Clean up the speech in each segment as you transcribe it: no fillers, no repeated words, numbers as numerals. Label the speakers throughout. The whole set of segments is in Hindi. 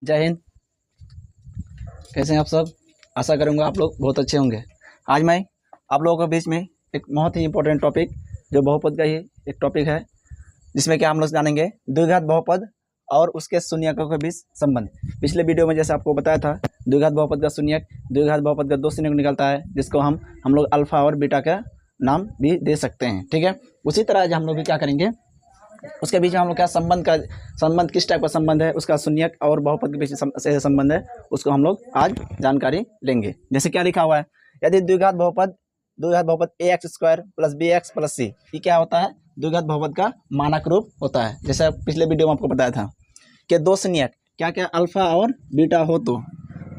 Speaker 1: जय हिंद। कैसे हैं आप सब? आशा करूँगा आप लोग बहुत अच्छे होंगे। आज मैं आप लोगों के बीच में एक बहुत ही इंपॉर्टेंट टॉपिक जो बहुपद का ही एक टॉपिक है, जिसमें कि हम लोग जानेंगे द्विघात बहुपद और उसके शून्यकों के बीच संबंध। पिछले वीडियो में जैसे आपको बताया था, द्विघात बहुपद का शून्यक, द्विघात बहुपद का 2 शून्यक निकलता है, जिसको हम लोग अल्फा और बीटा का नाम भी दे सकते हैं। ठीक है, उसी तरह आज हम लोग भी क्या करेंगे, उसके बीच में हम लोग क्या संबंध किस टाइप का संबंध है, उसका शून्यक और बहुपद के बीच से संबंध है, उसको हम लोग आज जानकारी लेंगे। जैसे क्या लिखा हुआ है, यदि द्विघात बहुपद ax² + bx + c, ये क्या होता है? द्विघात बहुपद का मानक रूप होता है। जैसे पिछले वीडियो में आपको बताया था कि 2 शून्यक क्या क्या अल्फा और बीटा हो तो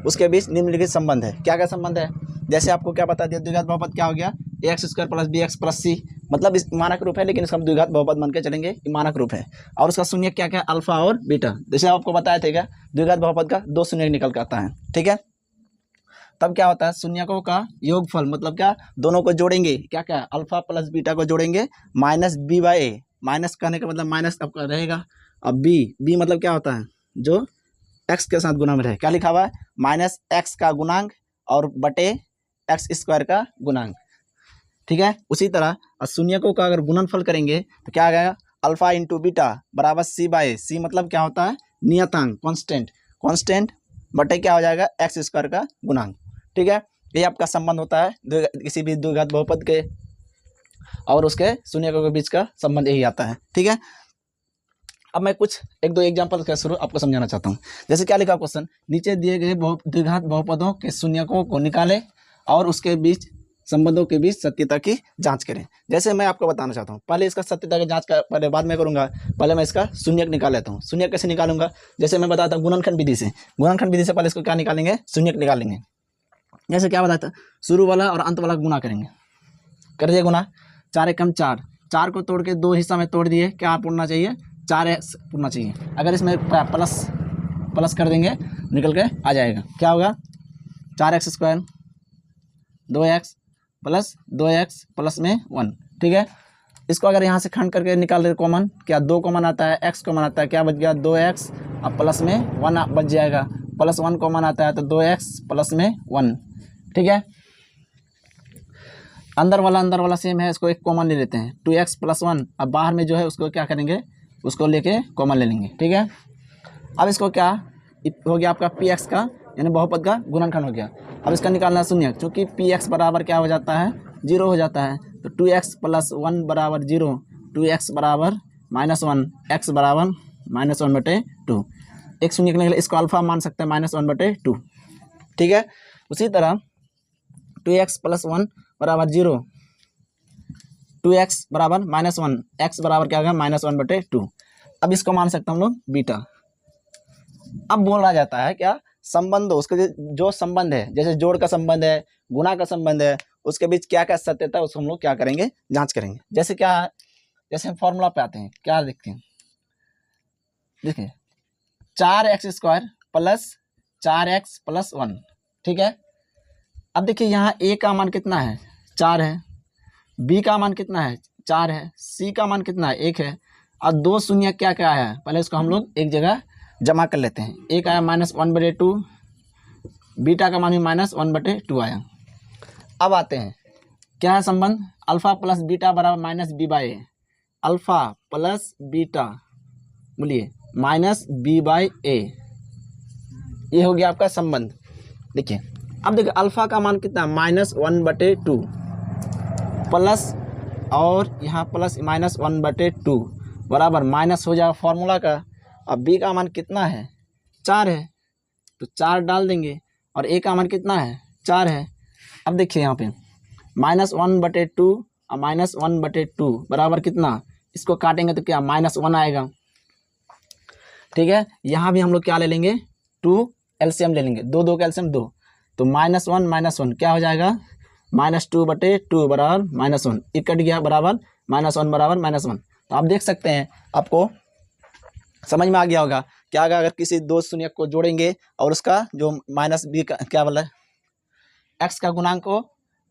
Speaker 1: उसके बीच निम्नलिखित संबंध है। क्या क्या संबंध है? जैसे आपको क्या बता दिया, द्विघात बहुपद क्या हो गया, ax² + bx + c, मतलब इस मानक रूप है, लेकिन इसका हम द्विघात बहुपद मान के चलेंगे, ये मानक रूप है। और उसका शून्यक क्या क्या, अल्फा और बीटा। जैसे आपको बताया था क्या, द्विघात बहुपद का 2 शून्यक निकल के आता है। ठीक है, तब क्या होता है, शून्यकों का योगफल, मतलब क्या, दोनों को जोड़ेंगे, क्या क्या, अल्फा प्लस बीटा को जोड़ेंगे, -b/a, माइनस कहने का मतलब माइनस आपका रहेगा। अब b मतलब क्या होता है, जो x के साथ गुणा में रहे। क्या लिखा हुआ है, -x का गुणांक और बटे x² का गुणांक। ठीक है, उसी तरह शून्यकों का अगर गुणनफल करेंगे तो क्या आ जाएगा, अल्फा इंटू बीटा बराबर c/a। c मतलब क्या होता है, नियतांक, कांस्टेंट बटे क्या हो जाएगा, x² का गुणांक। ठीक है, ये आपका संबंध होता है किसी भी द्विघात बहुपद के और उसके शून्यकों के बीच का संबंध यही आता है। ठीक है, अब मैं कुछ 1-2 एग्जाम्पल के शुरू आपको समझाना चाहता हूँ। जैसे क्या लिखा क्वेश्चन, नीचे दिए गए द्विघात बहुपदों के शून्यकों को निकालें और उसके बीच संबंधों के बीच सत्यता की जांच करें। जैसे मैं आपको बताना चाहता हूँ, पहले इसका सत्यता की जांच का पहले बाद में करूँगा, पहले मैं इसका शून्यक निकाल लेता हूँ। शून्यक कैसे निकालूंगा, जैसे मैं बताता हूँ गुणनखंड विधि से। गुणनखंड विधि से पहले इसको क्या निकालेंगे, शून्यक निकालेंगे। जैसे क्या बताता, शुरू वाला और अंत वाला गुना करेंगे, कर दिए गुना, 4 एकम 4, 4 को तोड़ के 2 हिस्सा में तोड़ दिए, क्या पूर्णा चाहिए, 4x पूर्णा चाहिए। अगर इसमें प्लस कर देंगे, निकल के आ जाएगा, क्या होगा, 4x² 2x plus 2x plus में 1। ठीक है, इसको अगर यहाँ से खंड करके निकाल दे कॉमन, क्या 2 कॉमन आता है, x कॉमन आता है, क्या बच गया, 2x, अब प्लस में 1 बच जाएगा, प्लस 1 कॉमन आता है तो 2x प्लस में 1। ठीक है, अंदर वाला सेम है, इसको एक कॉमन ले लेते हैं, 2x + 1। अब बाहर में जो है उसको क्या करेंगे, उसको लेके कॉमन ले लेंगे। ठीक है, अब इसको क्या हो गया, आपका px का यानी बहुपद का गुणनखंड हो गया। अब इसका निकालना शून्यक, चूँकि px बराबर क्या हो जाता है, 0 हो जाता है, तो 2x + 1 बराबर 0, 2x बराबर -1, x बराबर -1/2। एक शून्यक निकले, इसको अल्फा मान सकते हैं, -1/2। ठीक है, उसी तरह 2x + 1 बराबर 0, 2x बराबर -1, x बराबर क्या होगा, -1/2। अब इसको मान सकते हैं हम लोग बीटा। अब बोला जाता है क्या, संबंध, उसके जो संबंध है, जैसे जोड़ का संबंध है, गुणा का संबंध है, उसके बीच क्या क्या सत्यता है, उसको हम लोग क्या करेंगे, जांच करेंगे। जैसे क्या है, जैसे हम फॉर्मूला पे आते हैं, क्या देखते हैं, देखिए 4x² + 4x + 1। ठीक है, अब देखिए यहाँ a का मान कितना है, 4 है, b का मान कितना है, 4 है, c का मान कितना है, 1 है, और 2 शून्य क्या क्या है, पहले इसको हम लोग एक जगह जमा कर लेते हैं। एक आया -1/2, बीटा का मान भी -1/2 आया। अब आते हैं, क्या है संबंध, अल्फा प्लस बीटा बराबर -b/a, अल्फा प्लस बीटा बोलिए -b/a, ये हो गया आपका संबंध। देखिए, अब देखिए अल्फा का मान कितना, -1/2 प्लस, और यहाँ प्लस -1/2 बराबर माइनस हो जाएगा फॉर्मूला का। अब b का मान कितना है, 4 है, तो 4 डाल देंगे, और a का मान कितना है, 4 है। अब देखिए यहाँ पे -1/2 और -1/2 बराबर कितना, इसको काटेंगे तो क्या, -1 आएगा। ठीक है, यहाँ भी हम लोग क्या ले लेंगे, 2 एलसीएम ले लेंगे, 2 का एलसीएम 2, तो -1 क्या हो जाएगा, -2/2 बराबर -1, एक कट गया, बराबर -1 बराबर -1। तो आप देख सकते हैं, आपको समझ में आ गया होगा क्या, अगर किसी 2 शून्यक को जोड़ेंगे और उसका जो -b का क्या बोला, x का गुणांक को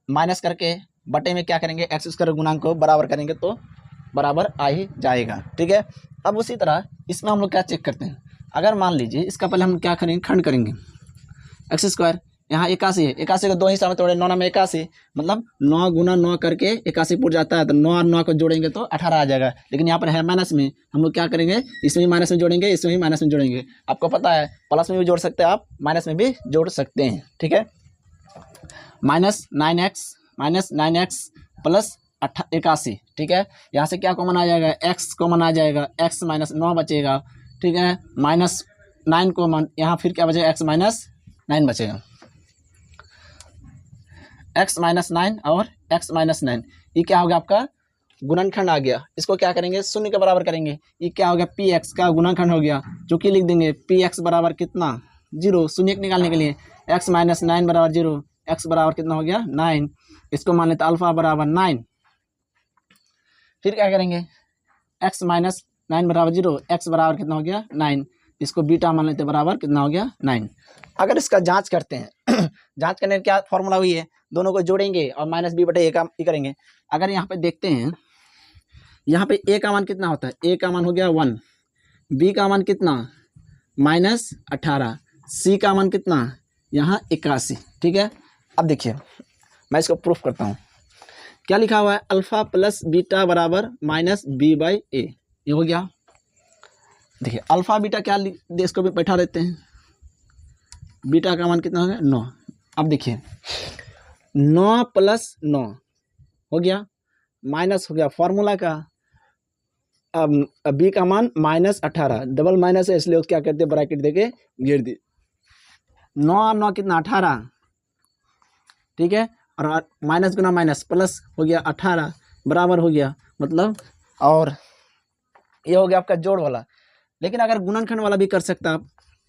Speaker 1: माइनस करके बटे में क्या करेंगे, x² गुणांक को बराबर करेंगे तो बराबर आ ही जाएगा। ठीक है, अब उसी तरह इसमें हम लोग क्या चेक करते हैं, अगर मान लीजिए इसका पहले हम क्या करेंगे, खंड करेंगे। एक्स स्क्वायर यहाँ 81 है, 81 को 2 हिस्सा में तोड़े, 9 में 81, मतलब 9 गुना 9 करके 81 पूर जाता है, तो 9 और 9 को जोड़ेंगे तो 18 आ जाएगा। लेकिन यहाँ पर है माइनस में, हम लोग क्या करेंगे, इसमें भी माइनस में जोड़ेंगे, इसमें भी माइनस में जोड़ेंगे। आपको पता है प्लस में भी जोड़ सकते हैं आप, माइनस में भी जोड़ सकते हैं, ठीक है। -9x प्लस 81, ठीक है। यहाँ से क्या कॉमन आ जाएगा, x कॉमन आ जाएगा, x माइनस 9 बचेगा, ठीक है। -9 कॉमन, यहाँ फिर क्या बचेगा, x माइनस 9 बचेगा, x माइनस 9 और x माइनस 9, ये क्या हो गया आपका गुणनखंड आ गया। इसको क्या करेंगे, शून्य के बराबर करेंगे, ये क्या हो गया, px का गुणनखंड हो गया, जो कि लिख देंगे px बराबर कितना 0, शून्य निकालने के लिए x माइनस 9 बराबर 0, x बराबर कितना हो गया 9, इसको मान लेते अल्फा बराबर 9। फिर क्या करेंगे, x माइनस 9 बराबर 0, x बराबर कितना हो गया 9, इसको बीटा मान लेते बराबर कितना हो गया 9। अगर इसका जांच करते हैं जांच करने का क्या फॉर्मूला हुई है, दोनों को जोड़ेंगे और माइनस बी बटे ए का ई करेंगे। अगर यहाँ पे देखते हैं, यहाँ पे ए का मान कितना होता है, ए का मान हो गया 1, बी का मान कितना -18, सी का मान कितना यहाँ 81, ठीक है। अब देखिए मैं इसको प्रूफ करता हूँ, क्या लिखा हुआ है, अल्फा प्लस बीटा बराबर माइनस बी बाई ए, ये हो गया। देखिए अल्फा बीटा क्या, इसको भी बैठा देते हैं, बीटा का मान कितना हो गया 9। अब देखिए 9 प्लस 9 हो गया, माइनस हो गया फॉर्मूला का, अब बी का मान -18, डबल माइनस है इसलिए क्या करते हैं, ब्रैकेट देके घेर दी, 9 और 9 कितना 18, ठीक है, और माइनस गुना माइनस प्लस हो गया 18 बराबर हो गया, मतलब और ये हो गया आपका जोड़ वाला। लेकिन अगर गुणनखंड वाला भी कर सकते हैं आप,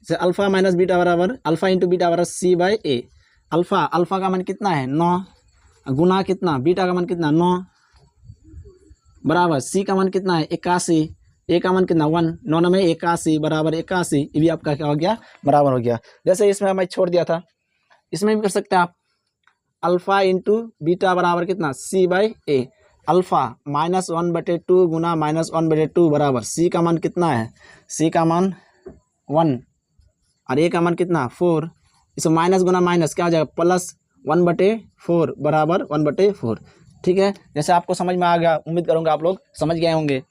Speaker 1: जैसे अल्फा माइनस बीटा बराबर अल्फा इंटू बीटा बराबर सी बाई ए, अल्फा का मान कितना है 9, गुना कितना बीटा का मान कितना 9 बराबर सी का मान कितना है 81, ए का मान कितना 1, 9 में 81 बराबर 81, ये भी आपका क्या हो गया बराबर हो गया। जैसे इसमें मैं छोड़ दिया था, इसमें भी कर सकते हैं आप, अल्फा इंटू बीटा बराबर कितना सी बाई ए, अल्फा -1/2 गुना -1/2 बराबर सी का मान कितना है, सी का मान 1 और ए का मान कितना 4, इसको माइनस गुना माइनस क्या हो जाएगा प्लस 1/4 बराबर 1/4, ठीक है। जैसे आपको समझ में आ गया, उम्मीद करूंगा आप लोग समझ गए होंगे।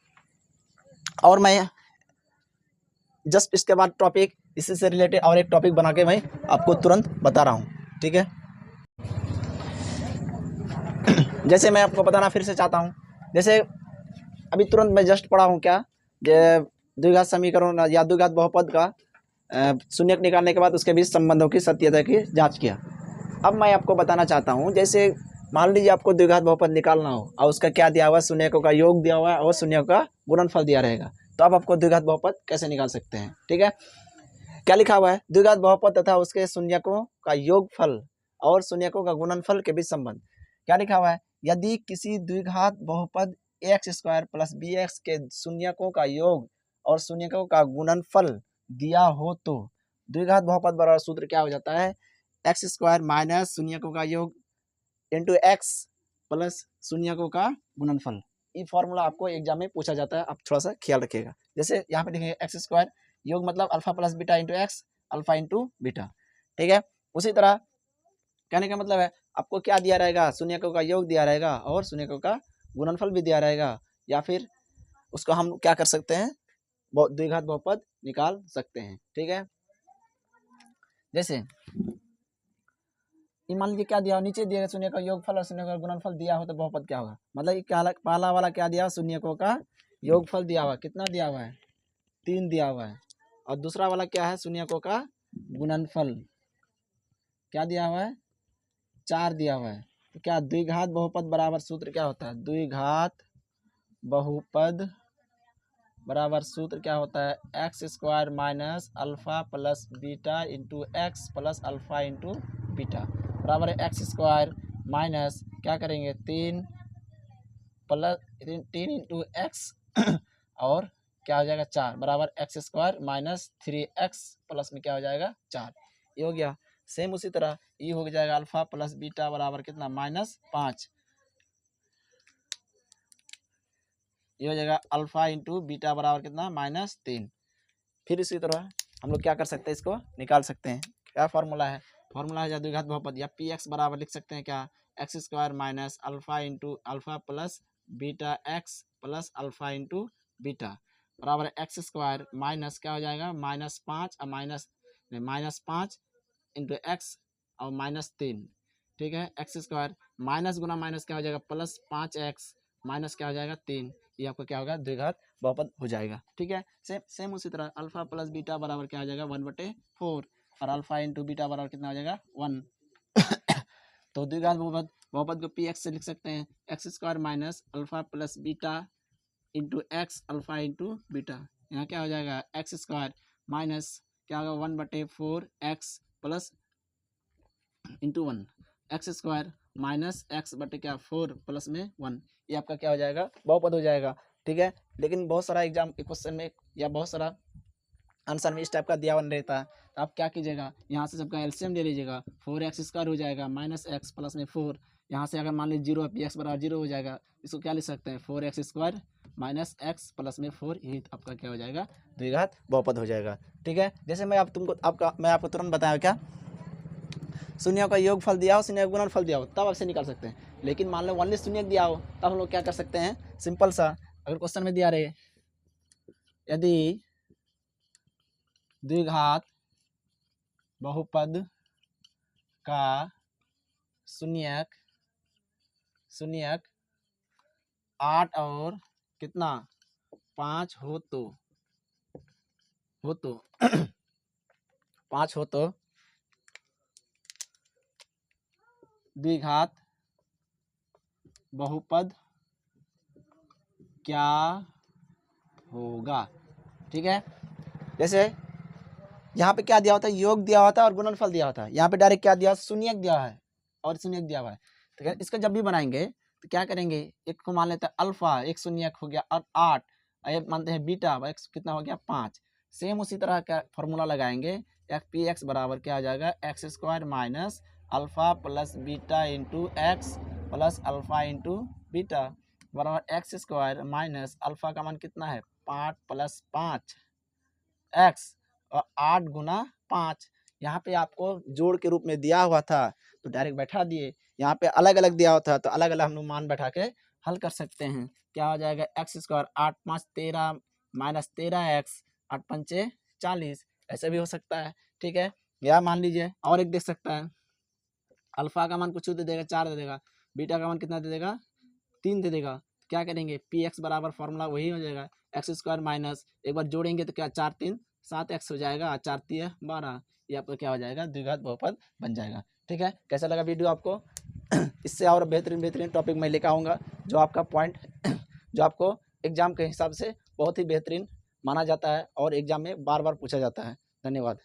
Speaker 1: और मैं जस्ट इसके बाद टॉपिक इसी से रिलेटेड और एक टॉपिक बना के मैं आपको तुरंत बता रहा हूँ, ठीक है। जैसे मैं आपको बताना फिर से चाहता हूँ, जैसे अभी तुरंत मैं जस्ट पढ़ा हूँ क्या, द्विघात समीकरण या द्विघात बहुपद का शून्यक निकालने के बाद उसके बीच संबंधों की सत्यता की जांच किया। अब मैं आपको बताना चाहता हूँ, जैसे मान लीजिए आपको द्विघात बहुपद निकालना हो और उसका क्या दिया हुआ है, शून्यकों का योग दिया हुआ है और शून्यों का गुणनफल दिया रहेगा, तो अब आपको द्विघात बहुपद कैसे निकाल सकते हैं, ठीक है। क्या लिखा हुआ है, द्विघात बहुपद तथा उसके शून्यकों का योगफल और शून्यकों का गुणनफल के बीच संबंध। क्या लिखा हुआ है, यदि किसी द्विघात बहुपद x² प्लस bx के शून्यकों का योग और शून्यकों का गुणनफल दिया हो तो द्विघात बहुपद बराबर सूत्र क्या हो जाता है, x² माइनस शून्यकों का योग इंटू x प्लस शून्यकों का गुणनफल। ये फॉर्मूला आपको एग्जाम में पूछा जाता है, आप थोड़ा सा ख्याल रखिएगा। जैसे यहाँ पे देखेंगे x² योग मतलब alpha plus beta into x, alpha into beta, ठीक है। उसी तरह कहने का मतलब है आपको क्या दिया रहेगा, शून्यकों का योग दिया रहेगा और शून्यकों का गुणनफल भी दिया रहेगा, या फिर उसको हम क्या कर सकते हैं, द्विघात बहुपद निकाल सकते हैं, ठीक है। जैसे मान लीजिए क्या दिया हो, नीचे दिया शून्य का योगफल और शून्य का गुणनफल दिया हो तो बहुपद क्या होगा, मतलब क्या पहला वाला क्या दिया, शून्यकों का योगफल दिया हुआ, कितना दिया हुआ है 3 दिया हुआ है, और दूसरा वाला क्या है, शून्यकों का गुणनफल क्या दिया हुआ है 4 दिया हुआ है। तो क्या द्विघात बहुपद बराबर सूत्र क्या होता है, द्विघात बहुपद बराबर सूत्र क्या होता है, x² minus alpha plus beta into x plus alpha into beta बराबर है x² माइनस क्या करेंगे 3 इंटू एक्स और क्या हो जाएगा 4 बराबर x² माइनस 3x प्लस में क्या हो जाएगा 4, ये हो गया। सेम उसी तरह ये हो जाएगा अल्फा प्लस बीटा बराबर कितना -5, ये हो जाएगा अल्फा इंटू बीटा बराबर कितना -3। फिर इसी तरह हम लोग क्या कर सकते हैं, इसको निकाल सकते हैं। क्या फार्मूला है, फार्मूला है द्विघात बहुपद या पी एक्स बराबर लिख सकते हैं क्या, x square minus alpha into alpha plus beta x plus alpha into beta बराबर एक्स स्क्वायर माइनस क्या हो जाएगा, -5 और -5 इंटू एक्स और -3, ठीक है। एक्स स्क्वायर माइनस गुना माइनस क्या हो जाएगा, +5x माइनस क्या हो जाएगा 3, ये आपका क्या होगा, द्विघात बहुपद हो जाएगा, ठीक है। सेम उसी तरह अल्फा प्लस बीटा बराबर क्या हो जाएगा 1/4 और अल्फा इंटू बीटा बराबर कितना हो जाएगा 1 तो द्विघात बहुपद को पी एक्स से लिख सकते हैं, x square minus alpha plus beta into x alpha into beta, यहाँ क्या हो जाएगा एक्स स्क्वायर माइनस क्या होगा 1/4 x plus into 1 x square minus x बटे क्या 4 प्लस में 1, ये आपका क्या हो जाएगा, बहुपद हो जाएगा, ठीक है। लेकिन बहुत सारा एग्जाम क्वेश्चन में या बहुत सारा आंसर में इस टाइप का दिया हुआ रहता है, तो आप क्या कीजिएगा, यहाँ से सबका एलसीएम ले लीजिएगा, 4x स्क्वायर हो जाएगा माइनस एक्स प्लस में 4, यहाँ से अगर मान लीजिए 0 पी एक्स बराबर 0 हो जाएगा, इसको क्या लिख सकते हैं 4x square minus x plus में 4, ये आपका क्या हो जाएगा, द्विघात बहुपद हो जाएगा, ठीक है। जैसे मैं आपको तुरंत बताया क्या, शून्यों का योग फल दिया हो, शून्य का गुणनफल दिया हो, तब आपसे निकाल सकते हैं। लेकिन मान लो ओनली शून्य दिया हो, तब हम लोग क्या कर सकते हैं, सिंपल सा, अगर क्वेश्चन में दिया रहे यदि द्विघात बहुपद का शून्यक 8 और कितना 5 हो तो 5 हो तो द्विघात बहुपद क्या होगा, ठीक है। जैसे यहाँ पे क्या दिया होता है, योग दिया होता है और गुणनफल दिया होता है, यहाँ पे डायरेक्ट क्या दिया, शून्यक दिया है और शून्यक दिया हुआ है, तो इसका जब भी बनाएंगे तो क्या करेंगे, एक को मान लेते हैं अल्फा, एक शून्यक हो गया और 8, एक मानते हैं बीटा, एक कितना हो गया 5, सेम उसी तरह का फॉर्मूला लगाएंगे, पी एक्स बराबर क्या आ जाएगा, x square minus alpha plus beta into x plus alpha into beta बराबर एक्स स्क्वायर माइनस अल्फा का मान कितना है 5 + 5 एक्स और 8 गुना 5, यहाँ पे आपको जोड़ के रूप में दिया हुआ था तो डायरेक्ट बैठा दिए, यहाँ पे अलग अलग दिया हुआ था तो अलग अलग हम लोग मान बैठा के हल कर सकते हैं। क्या हो जाएगा, एक्स स्क्वायर 8 × 5 = 13 माइनस 13x 8 × 5 = 40, ऐसे भी हो सकता है, ठीक है। या मान लीजिए और एक देख सकता है, अल्फा का मान कुछ दे देगा 4 दे देगा, बीटा का मान कितना दे देगा 3 दे देगा, क्या करेंगे पी एक्स बराबर फॉर्मूला वही हो जाएगा, एक्स स्क्वायर माइनस एक बार जोड़ेंगे तो क्या 4 × 3 = 7x हो जाएगा, 4 × 3 = 12, ये आपका क्या हो जाएगा, द्विघात बहुपद बन जाएगा, ठीक है। कैसा लगा वीडियो आपको इससे और बेहतरीन टॉपिक मैं लेकर आऊँगा, जो आपका पॉइंट जो आपको एग्जाम के हिसाब से बहुत ही बेहतरीन माना जाता है और एग्जाम में बार बार पूछा जाता है। धन्यवाद।